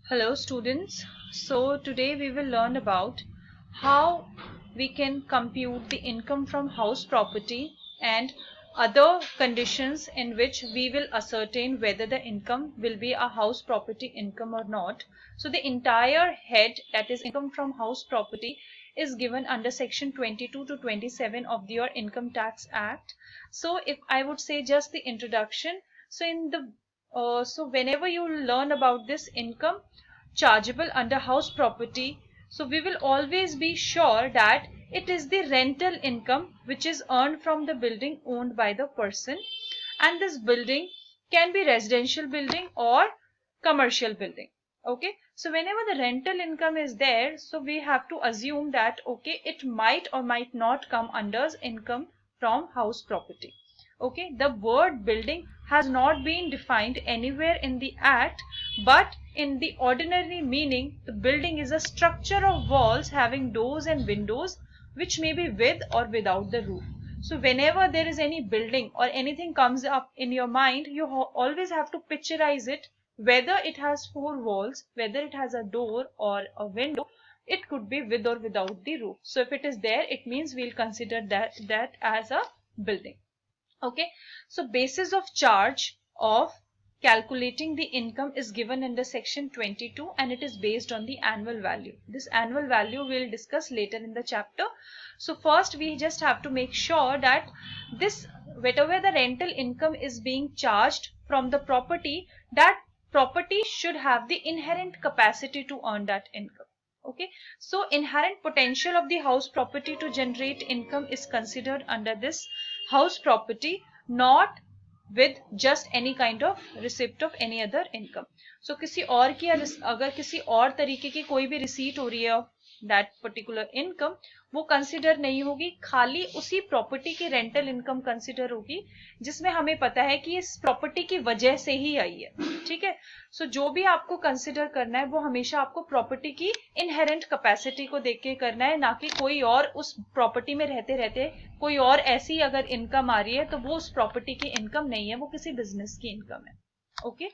Hello students. So today we will learn about how we can compute the income from house property and other conditions in which we will ascertain whether the income will be a house property income or not. So the entire head, that is income from house property, is given under section 22 to 27 of your Income Tax Act. So if I would say just the introduction, so whenever you learn about this income chargeable under house property, so we will always be sure that it is the rental income which is earned from the building owned by the person, and this building can be residential building or commercial building. Okay, so whenever the rental income is there, so we have to assume that okay, it might or might not come under income from house property. Okay, the word building has not been defined anywhere in the act, but in the ordinary meaning, the building is a structure of walls having doors and windows which may be with or without the roof. So whenever there is any building or anything comes up in your mind, you always have to picturize it, whether it has four walls, whether it has a door or a window. It could be with or without the roof. So if it is there, it means we'll consider that as a building. Okay, so basis of charge of calculating the income is given under section 22, and it is based on the annual value. This annual value we'll discuss later in the chapter. So first we just have to make sure that this, whatever the rental income is being charged from the property, that property should have the inherent capacity to earn that income. Okay, so inherent potential of the house property to generate income is considered under this house property, not with just any kind of receipt of any other income. So किसी और की अगर किसी और तरीके की कोई भी रिसीट हो रही है दैट पर्टिकुलर इनकम, वो कंसिडर नहीं होगी, खाली उसी प्रॉपर्टी की रेंटल इनकम कंसिडर होगी जिसमें हमें पता है कि इस प्रॉपर्टी की वजह से ही आई है. ठीक है, सो जो भी आपको कंसिडर करना है वो हमेशा आपको प्रॉपर्टी की इनहेरेंट कैपेसिटी को देख के करना है, ना कि कोई और उस प्रॉपर्टी में रहते रहते कोई और ऐसी अगर इनकम आ रही है तो वो उस प्रॉपर्टी की इनकम नहीं है, वो किसी बिजनेस की इनकम है. Okay,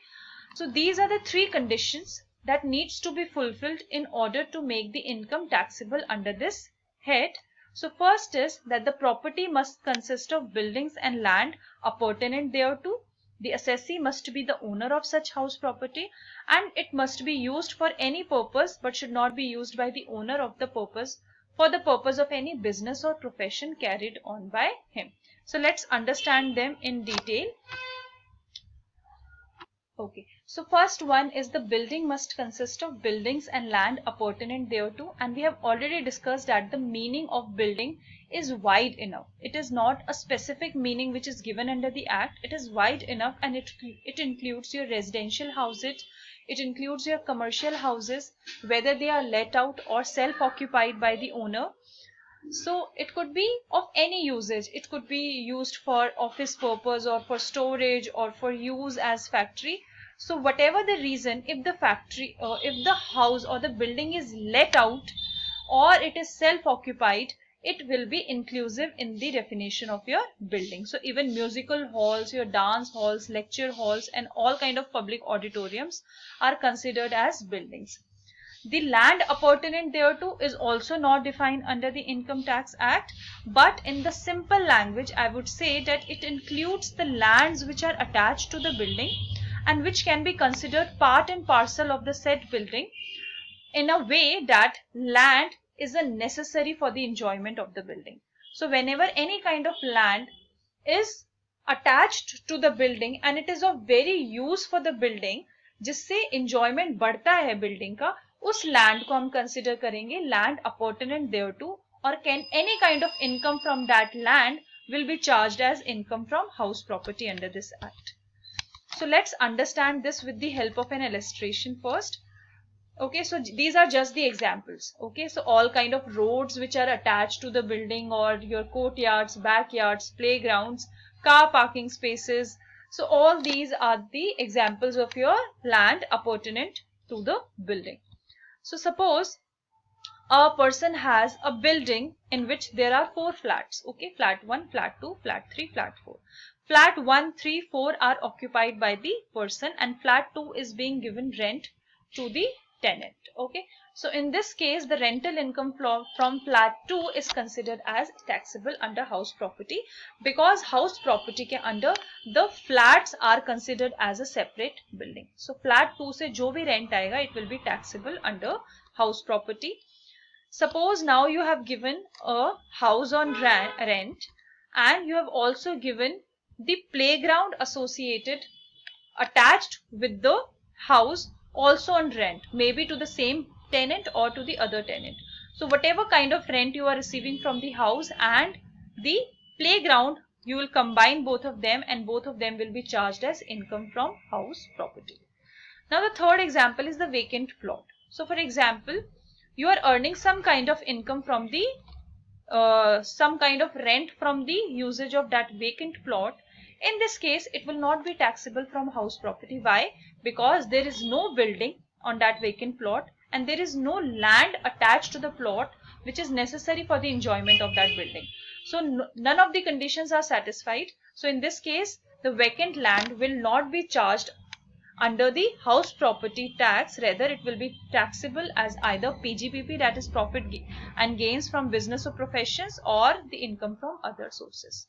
so these are the three conditions that needs to be fulfilled in order to make the income taxable under this head. So first is that the property must consist of buildings and land appurtenant thereto. The assessee must be the owner of such house property, and it must be used for any purpose but should not be used by the owner of the purpose for the purpose of any business or profession carried on by him. So let's understand them in detail. Okay, so first one is the building must consist of buildings and land appurtenant thereto, and we have already discussed that the meaning of building is wide enough. It is not a specific meaning which is given under the act. It is wide enough, and it includes your residential houses, it includes your commercial houses, whether they are let out or self-occupied by the owner. So it could be of any usage. It could be used for office purpose or for storage or for use as factory. So whatever the reason, if the factory or if the house or the building is let out or it is self-occupied, it will be inclusive in the definition of your building. So even musical halls, your dance halls, lecture halls, and all kind of public auditoriums are considered as buildings. The land appurtenant thereto is also not defined under the Income Tax Act, but in the simple language, I would say that it includes the lands which are attached to the building and which can be considered part and parcel of the said building, in a way that land is a necessary for the enjoyment of the building. So whenever any kind of land is attached to the building and it is of very use for the building, जिससे enjoyment बढ़ता है building का, उस land को हम consider करेंगे land appurtenant thereto, or can any kind of income from that land will be charged as income from house property under this act. So let's understand this with the help of an illustration first. Okay, so these are just the examples. Okay, so all kind of roads which are attached to the building, or your courtyards, backyards, playgrounds, car parking spaces. So all these are the examples of your land appurtenant to the building. So suppose a person has a building in which there are 4 flats. Okay, flat 1, flat 2, flat 3, flat 4. Flat 1, 3, 4 are occupied by the person, and flat 2 is being given rent to the tenant. Okay, so in this case the rental income from flat 2 is considered as taxable under house property, because house property के under the flats are considered as a separate building. So flat 2 से जो भी rent आएगा it will be taxable under house property. Suppose now you have given a house on rent and you have also given the playground associated attached with the house also on rent, maybe to the same tenant or to the other tenant. So whatever kind of rent you are receiving from the house and the playground, you will combine both of them and both of them will be charged as income from house property. Now the third example is the vacant plot. So for example, you are earning some kind of income from the some kind of rent from the usage of that vacant plot. In this case, it will not be taxable from house property. Why? Because there is no building on that vacant plot and there is no land attached to the plot which is necessary for the enjoyment of that building. So none of the conditions are satisfied. So in this case, the vacant land will not be charged under the house property tax. Rather, it will be taxable as either PGPP, that is profit and gains from business or professions, or the income from other sources.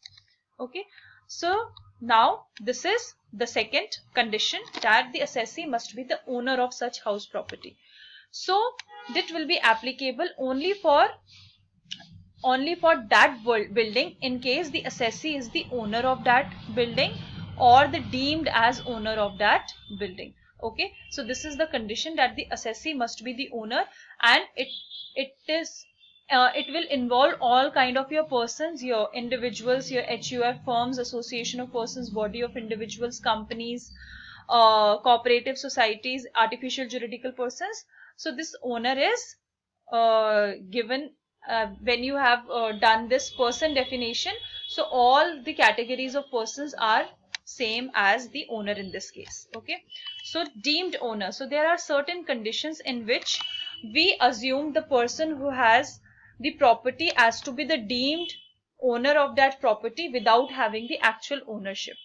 Okay, so now this is the second condition, that the assessee must be the owner of such house property. So that will be applicable only for that building in case the assessee is the owner of that building or the deemed as owner of that building. Okay, so this is the condition, that the assessee must be the owner, and it will involve all kind of your persons, your individuals, your HUF firms, association of persons, body of individuals, companies, cooperative societies, artificial juridical persons. So this owner is given when you have done this person definition. So all the categories of persons are same as the owner in this case. Okay, so deemed owner. So there are certain conditions in which we assume the person who has the property as to be the deemed owner of that property without having the actual ownership.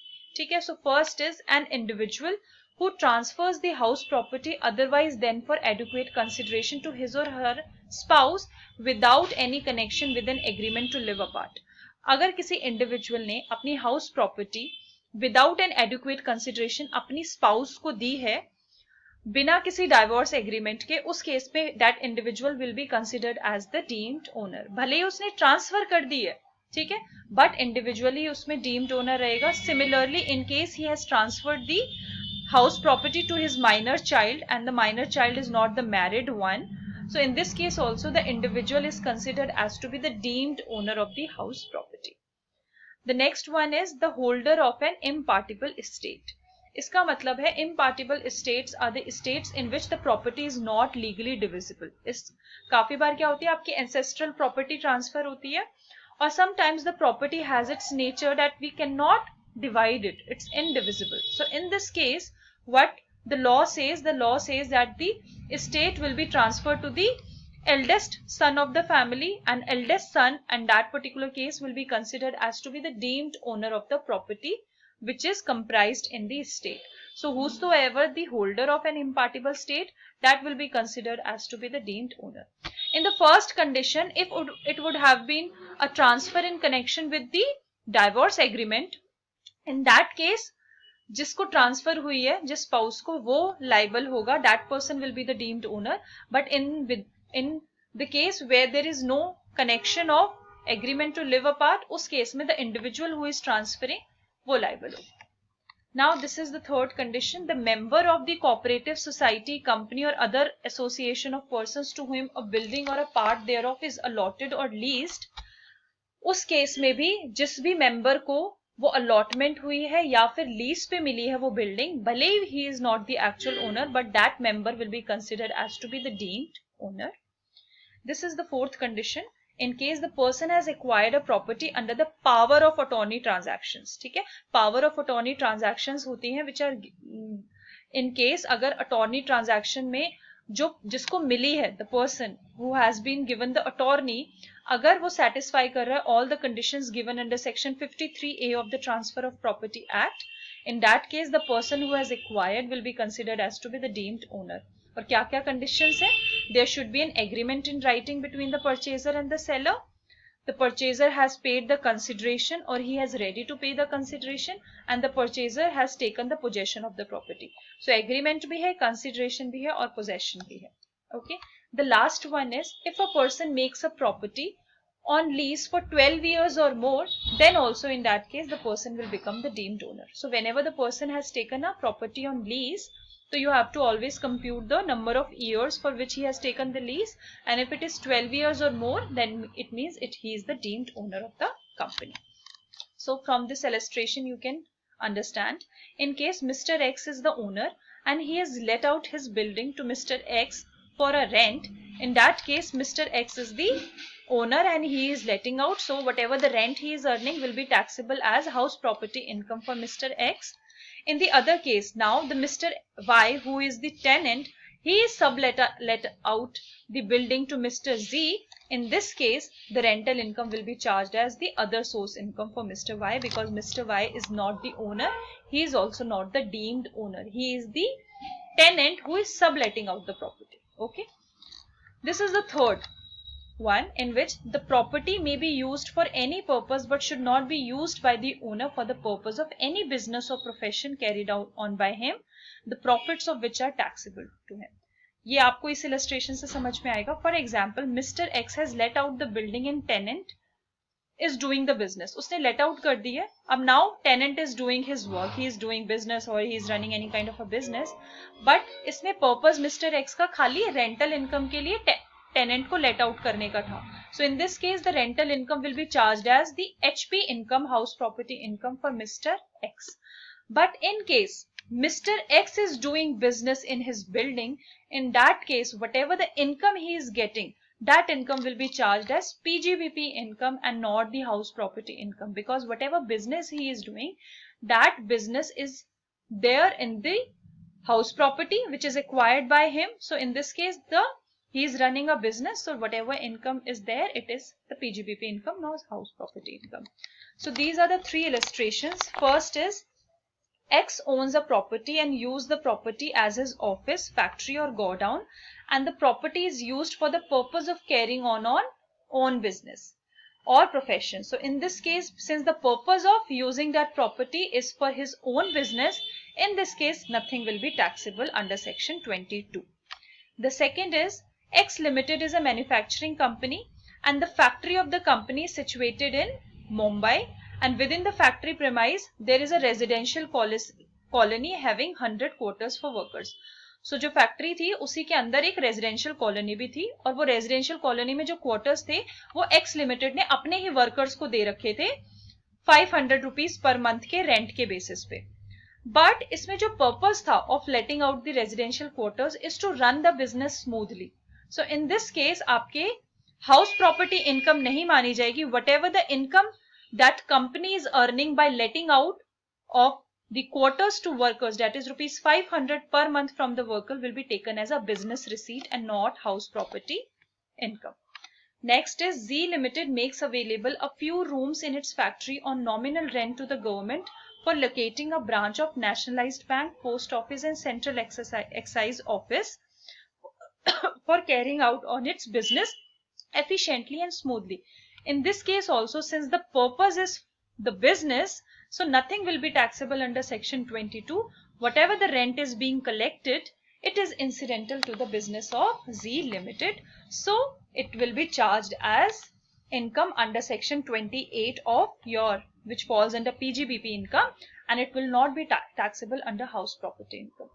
Okay, so first is an individual who transfers the house property otherwise than for adequate consideration to his or her spouse without any connection with an agreement to live apart. अगर किसी individual ने अपनी house property without an adequate consideration अपनी spouse को दी है बिना किसी डाइवोर्स एग्रीमेंट के, उस केस पे that individual will be considered as the deemed owner. भले ही उसने ट्रांसफर कर दी है, ठीक है, बट इंडिविजुअली उसमें डीम्ड ओनर रहेगा. Similarly in case he has transferred the house property to his minor child and the minor child is not the married one, so in this case also the individual is considered as to be the deemed owner of the house property. The next one is the holder of an impartible estate. इसका मतलब है impartible estates are the estates in which the property is not legally divisible. इस काफी बार क्या होती है, आपकी ancestral property transfer होती है और sometimes the property has its nature that we cannot divide it, it's indivisible. So in this case what the law says that the estate will be transferred to the eldest son of the family, and eldest son in that particular case will be considered as to be the deemed owner of the property which is comprised in the estate. So whosoever the holder of an impartible estate, that will be considered as to be the deemed owner. In the first condition, if it would have been a transfer in connection with the divorce agreement, in that case जिसको transfer हुई है, जिस spouse को, वो liable होगा, that person will be the deemed owner. But in the case where there is no connection of agreement to live apart, उस केस में the individual who is transferring वो लाइबल होगा. Now this is the third condition. The member of the cooperative society, company or other association of persons to whom a building or a part thereof is allotted or leased, उस केस में भी जिस भी member को वो allotment हुई है या फिर लीज पे मिली है वो बिल्डिंग, भले ही is not the actual owner, but that member will be considered as to be the deemed owner. This is the fourth condition. in case the person has acquired a property under the power of attorney transactions. ठीक है, power of attorney transactions होती हैं which are in case अगर attorney transaction में जो जिसको मिली है, the person who has been given the attorney, अगर वो satisfy कर रहा है all the conditions given under section 53A of the Transfer of Property Act, in that case the person who has acquired will be considered as to be the deemed owner. और क्या क्या conditions है? There should be an agreement in writing between the purchaser and the seller. The purchaser has paid the consideration or he has ready to pay the consideration and the purchaser has taken the possession of the property. So agreement भी है, consideration भी है और possession भी है. Okay. The last one is if a person makes a property on lease for 12 years or more, then also in that case the person will become the deemed owner. So whenever the person has taken a property on lease, so you have to always compute the number of years for which he has taken the lease, and if it is 12 years or more, then it means he is the deemed owner of the company. So from this illustration you can understand, in case Mr. X is the owner and he has let out his building to Mr. X for a rent, in that case Mr. X is the owner and he is letting out, so whatever the rent he is earning will be taxable as house property income for Mr. X. In the other case, now the Mr. Y, who is the tenant, he is let out the building to Mr. Z. In this case, the rental income will be charged as the other source income for Mr. Y, because Mr. Y is not the owner. He is also not the deemed owner. He is the tenant who is subletting out the property. Okay. This is the third one, in which the property may be used for any purpose but should not be used by the owner for the purpose of any business or profession carried out on by him, the profits of which are taxable to him. ये आपको इस illustration से समझ में आएगा. For example, Mr. X has let out the building and tenant is doing the business. उसने let out कर दी है. अब now tenant is doing his work. He is doing business or he is running any kind of a business. But इसमें purpose Mr. X का खाली rental income के लिए tenant को let out करने का था. So in this case the rental income will be charged as the HP income, house property income for Mr. X. But in case Mr. X is doing business in his building, in that case whatever the income he is getting, that income will be charged as PGBP income and not the house property income, because whatever business he is doing, that business is there in the house property which is acquired by him. So in this case he is running a business, so whatever income is there, it is the PGBP income, not house property income. So these are the three illustrations. First is X owns a property and use the property as his office, factory or godown, and the property is used for the purpose of carrying on own business or profession. So in this case, since the purpose of using that property is for his own business, in this case nothing will be taxable under section 22. The second is X Limited is a manufacturing company and the factory of the company is situated in Mumbai, and within the factory premise there is a residential colony having 100 quarters for workers. So जो factory थी उसी के अंदर एक residential colony भी थी, और वो रेजिडेंशियल कॉलोनी में जो क्वार्टर्स थे वो एक्स लिमिटेड ने अपने ही वर्कर्स को दे रखे थे 500 रुपीज पर मंथ के रेंट के बेसिस पे. बट इसमें जो पर्पस था of letting out the residential quarters is to run the business smoothly. So in this case आपके हाउस प्रॉपर्टी इनकम नहीं मानी जाएगी. Whatever the income that company is earning by letting out of the quarters to workers, that is rupees 500 per month from the worker, will be taken as a business receipt and not house property income. Next is Z Limited makes available a few rooms in its factory on nominal rent to the government for locating a branch of nationalized bank, post office and central excise office for carrying out on its business efficiently and smoothly. In this case also, since the purpose is the business, so nothing will be taxable under section 22. Whatever the rent is being collected, it is incidental to the business of Z Limited. So it will be charged as income under section 28 of your, which falls under PGBP income, and it will not be taxable under house property income.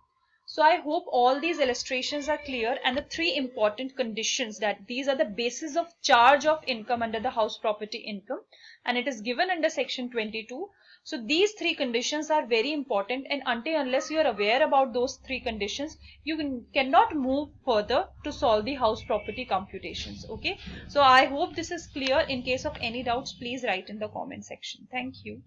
So I hope all these illustrations are clear, and the three important conditions, that these are the basis of charge of income under the house property income, and it is given under section 22. So these three conditions are very important, and unless you are aware about those three conditions, you cannot move further to solve the house property computations. Okay, so I hope this is clear. In case of any doubts, please write in the comment section. Thank you.